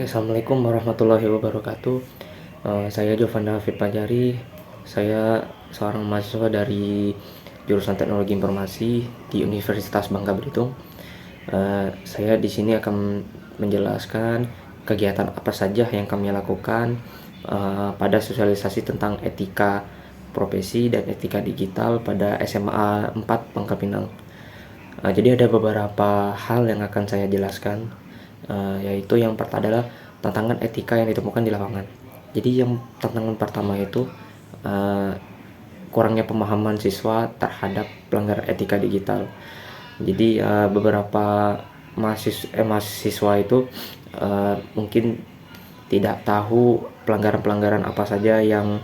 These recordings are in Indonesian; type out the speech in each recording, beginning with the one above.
Assalamualaikum warahmatullahi wabarakatuh. Saya Jovan David Pajari. Saya seorang mahasiswa dari jurusan Teknologi Informasi di Universitas Bangka Belitung. Saya di sini akan menjelaskan kegiatan apa saja yang kami lakukan pada sosialisasi tentang etika profesi dan etika digital pada SMA 4 Bangka Pinang. Jadi ada beberapa hal yang akan saya jelaskan, yaitu yang pertama adalah tantangan etika yang ditemukan di lapangan. Jadi yang tantangan pertama itu kurangnya pemahaman siswa terhadap pelanggaran etika digital. Jadi beberapa mahasiswa itu mungkin tidak tahu pelanggaran-pelanggaran apa saja yang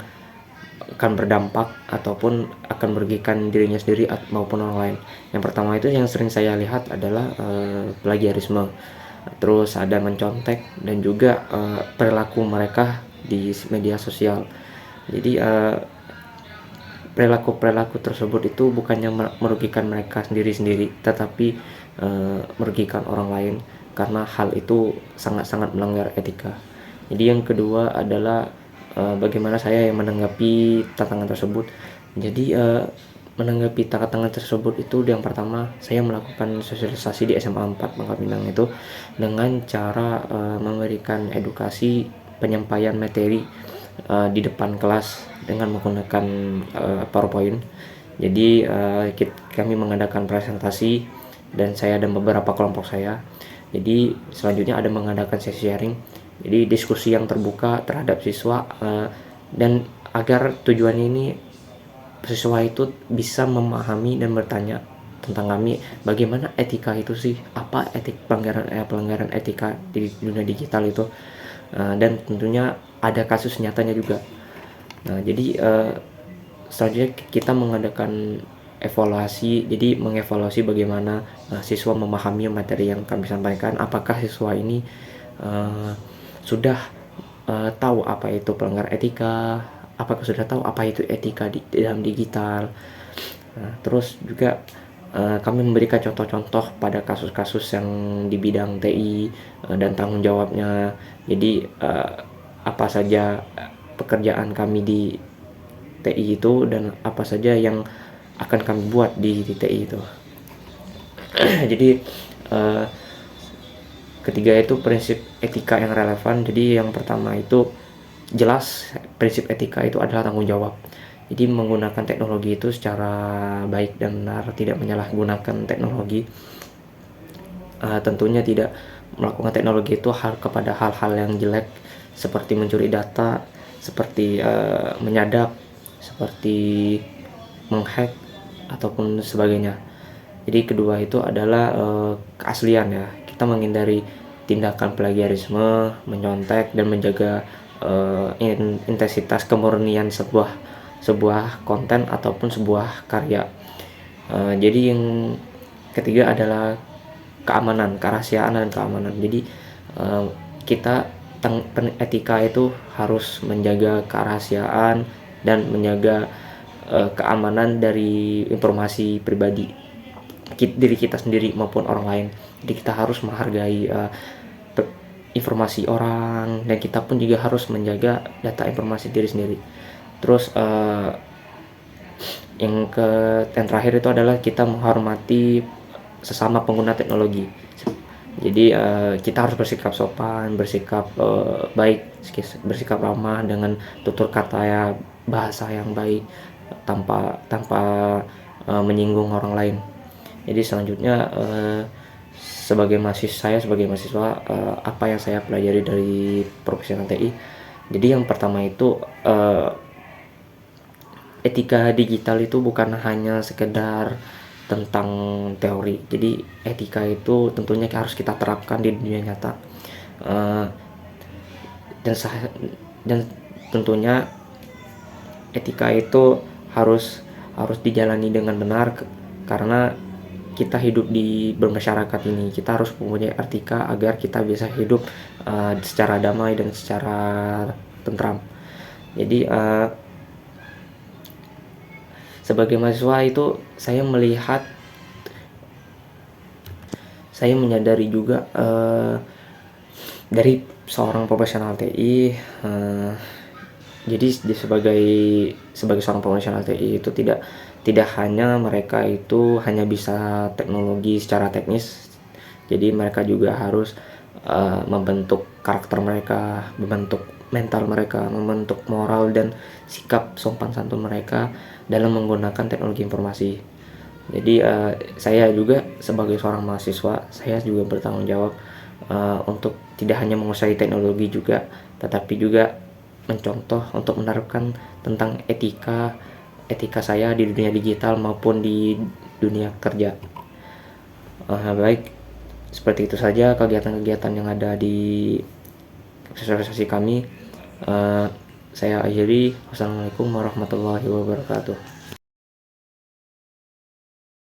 akan berdampak ataupun akan merugikan dirinya sendiri maupun orang lain. Yang pertama itu yang sering saya lihat adalah plagiarisme, terus ada mencontek dan juga perilaku mereka di media sosial. Jadi perilaku tersebut itu bukannya merugikan mereka sendiri-sendiri, tetapi merugikan orang lain karena hal itu sangat-sangat melanggar etika. Jadi yang kedua adalah bagaimana saya yang menanggapi tantangan tersebut. Jadi menanggapi tantangan tersebut itu yang pertama saya melakukan sosialisasi di SMA 4 Bangka Pinang itu dengan cara memberikan edukasi penyampaian materi di depan kelas dengan menggunakan PowerPoint. Jadi kami mengadakan presentasi dan saya dan beberapa kelompok saya. Jadi selanjutnya ada mengadakan sesi sharing, jadi diskusi yang terbuka terhadap siswa, dan agar tujuannya ini siswa itu bisa memahami dan bertanya tentang kami bagaimana etika itu sih, apa pelanggaran etika di dunia digital itu, dan tentunya ada kasus nyatanya juga. Nah, jadi selanjutnya kita mengadakan evaluasi, jadi mengevaluasi bagaimana siswa memahami materi yang kami sampaikan, apakah siswa ini sudah tahu apa itu pelanggaran etika, apakah sudah tahu apa itu etika di dalam digital. Nah, terus juga kami memberikan contoh-contoh pada kasus-kasus yang di bidang TI dan tanggung jawabnya. Jadi apa saja pekerjaan kami di TI itu dan apa saja yang akan kami buat di TI itu. Jadi ketiga itu prinsip etika yang relevan. Jadi yang pertama itu jelas prinsip etika itu adalah tanggung jawab. Jadi menggunakan teknologi itu secara baik dan benar, tidak menyalahgunakan teknologi. Tentunya tidak melakukan teknologi itu kepada hal-hal yang jelek seperti mencuri data, seperti menyadap, seperti menghack ataupun sebagainya. Jadi kedua itu adalah keaslian ya. Kita menghindari tindakan plagiarisme, menyontek dan menjaga intensitas kemurnian sebuah konten ataupun sebuah karya. Jadi yang ketiga adalah keamanan, kerahasiaan dan keamanan. Jadi kita etika itu harus menjaga kerahasiaan dan menjaga keamanan dari informasi pribadi diri kita sendiri maupun orang lain. Jadi kita harus menghargai informasi orang, dan kita pun juga harus menjaga data informasi diri sendiri. Terus yang terakhir itu adalah kita menghormati sesama pengguna teknologi. Jadi kita harus bersikap sopan, bersikap baik, bersikap ramah dengan tutur kata ya, bahasa yang baik, tanpa menyinggung orang lain. Jadi selanjutnya sebagai mahasiswa, apa yang saya pelajari dari profesional TI. Jadi yang pertama itu etika digital itu bukan hanya sekedar tentang teori. Jadi etika itu tentunya harus kita terapkan di dunia nyata, dan tentunya etika itu harus dijalani dengan benar, karena kita hidup di bermasyarakat ini, kita harus mempunyai etika agar kita bisa hidup secara damai dan secara tentram. Jadi sebagai mahasiswa itu saya menyadari juga dari seorang profesional TI, jadi sebagai seorang profesional TI itu tidak hanya mereka itu hanya bisa teknologi secara teknis, jadi mereka juga harus membentuk karakter mereka, membentuk mental mereka, membentuk moral dan sikap sopan santun mereka dalam menggunakan teknologi informasi. Jadi saya juga sebagai seorang mahasiswa, saya juga bertanggung jawab untuk tidak hanya menguasai teknologi juga, tetapi juga mencontoh untuk menerapkan tentang etika saya di dunia digital maupun di dunia kerja. Baik, seperti itu saja kegiatan-kegiatan yang ada di sosialisasi kami. Saya akhiri. Wassalamualaikum warahmatullahi wabarakatuh.